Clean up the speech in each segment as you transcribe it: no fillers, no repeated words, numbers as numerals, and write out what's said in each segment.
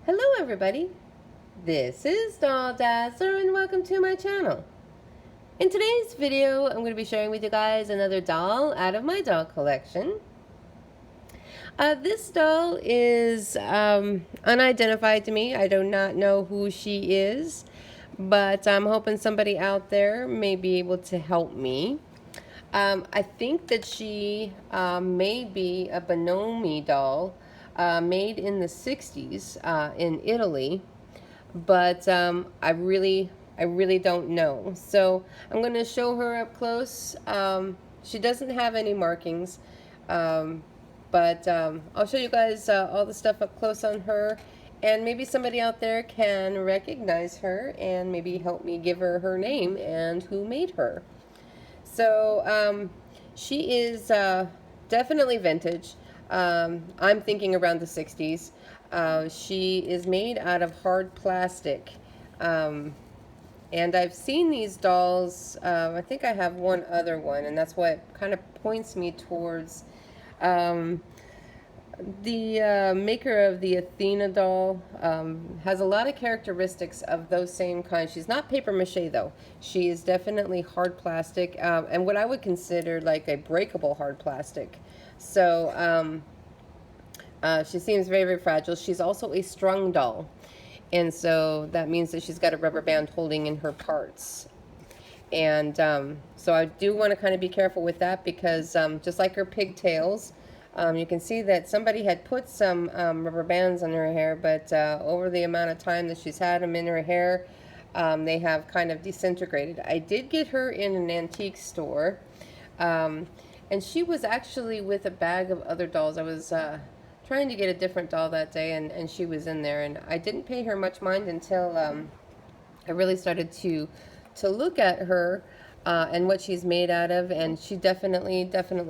Hello everybody, this is Doll Dazzler and welcome to my channel. In today's video, I'm going to be sharing with you guys another doll out of my doll collection. This doll is unidentified to me. I do not know who she is, but I'm hoping somebody out there may be able to help me. I think that she may be a Bonomi doll made in the 60s in Italy, but I really don't know. So I'm going to show her up close. She doesn't have any markings, but I'll show you guys all the stuff up close on her, and maybe somebody out there can recognize her and maybe help me give her her name and who made her. So she is definitely vintage. I'm thinking around the 60s. She is made out of hard plastic. Um, and I've seen these dolls. I think I have one other one, and that's what kind of points me towards um, the maker of the Athena doll. Has a lot of characteristics of those same kinds. She's not paper mache though. She is definitely hard plastic, and what I would consider like a breakable hard plastic. So she seems very, very fragile. She's also a strung doll, and so that means that she's got a rubber band holding in her parts. And so I do want to kind of be careful with that because just like her pigtails, you can see that somebody had put some rubber bands on her hair, but over the amount of time that she's had them in her hair, they have kind of disintegrated. I did get her in an antique store, and she was actually with a bag of other dolls. I was trying to get a different doll that day, and she was in there, and I didn't pay her much mind until I really started to look at her and what she's made out of, and she definitely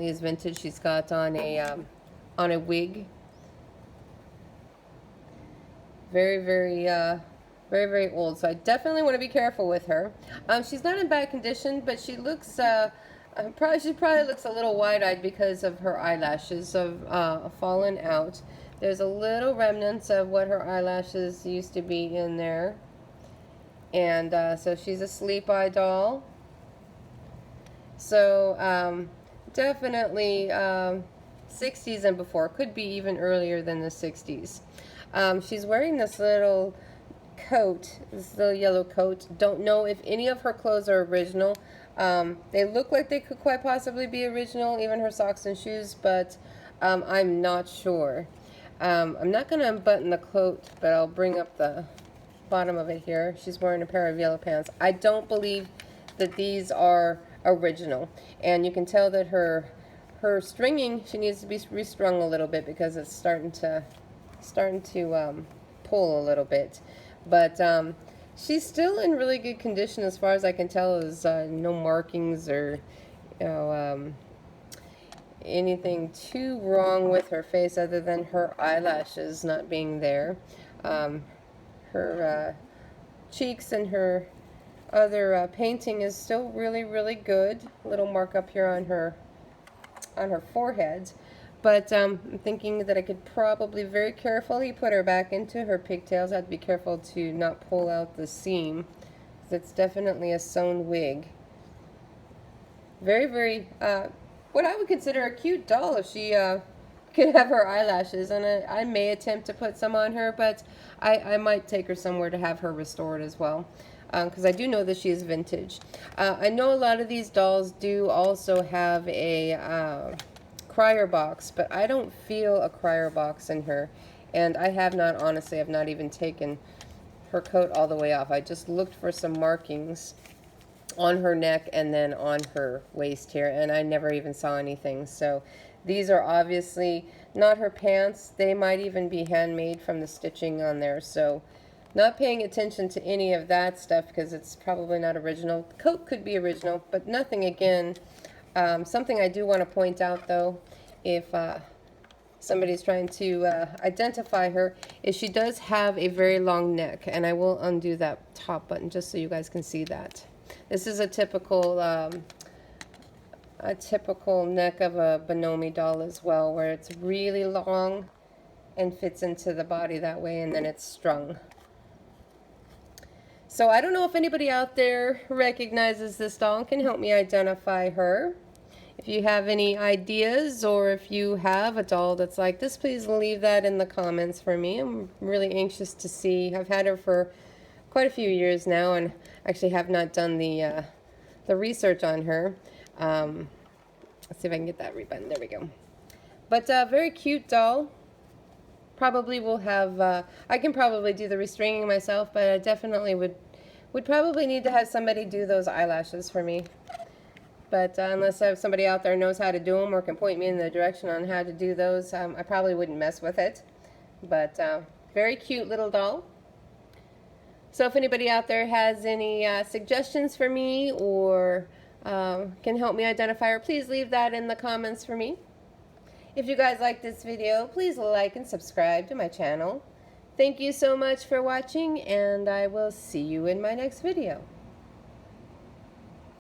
is vintage. She's got on a wig, very old. So I definitely want to be careful with her. She's not in bad condition, but she looks she probably looks a little wide-eyed because of her eyelashes have fallen out. There's a little remnants of what her eyelashes used to be in there. And so she's a sleep eye doll. So definitely 60s and before. Could be even earlier than the 60s. She's wearing this little coat, this little yellow coat. Don't know if any of her clothes are original. They look like they could quite possibly be original, even her socks and shoes, but I'm not sure. I'm not going to unbutton the coat, but I'll bring up the bottom of it here. She's wearing a pair of yellow pants. I don't believe that these are original, and you can tell that her stringing, she needs to be restrung a little bit because it's starting to pull a little bit, but she's still in really good condition as far as I can tell. Is no markings or anything too wrong with her face other than her eyelashes not being there. Her cheeks and her other painting is still really good. Little mark up here on her forehead, but I'm thinking that I could probably very carefully put her back into her pigtails. I have to be careful to not pull out the seam. It's definitely a sewn wig. Very what I would consider a cute doll if she could have her eyelashes, and I may attempt to put some on her, but I might take her somewhere to have her restored as well, because I do know that she is vintage. I know a lot of these dolls do also have a crier box, but I don't feel a crier box in her, and I have not, honestly, I've not even taken her coat all the way off. I just looked for some markings on her neck and then on her waist here, and I never even saw anything. So these are obviously not her pants. They might even be handmade from the stitching on there. So not paying attention to any of that stuff because it's probably not original. The coat could be original, but nothing again. Something I do want to point out though, if somebody's trying to identify her, is she does have a very long neck, and I will undo that top button just so you guys can see that. This is a typical neck of a Bonomi doll as well, where it's really long and fits into the body that way, and then it's strung. So I don't know if anybody out there recognizes this doll and can help me identify her. If you have any ideas, or if you have a doll that's like this, please leave that in the comments for me. I'm really anxious to see. I've had her for quite a few years now, and actually have not done the research on her. Let's see if I can get that rebutton. There we go. But very cute doll. Probably will have, I can probably do the restringing myself, but I definitely would probably need to have somebody do those eyelashes for me. But unless I have somebody out there knows how to do them or can point me in the direction on how to do those, I probably wouldn't mess with it. But very cute little doll. So if anybody out there has any suggestions for me, or can help me identify her, please leave that in the comments for me. If you guys like this video, please like and subscribe to my channel. Thank you so much for watching, and I will see you in my next video.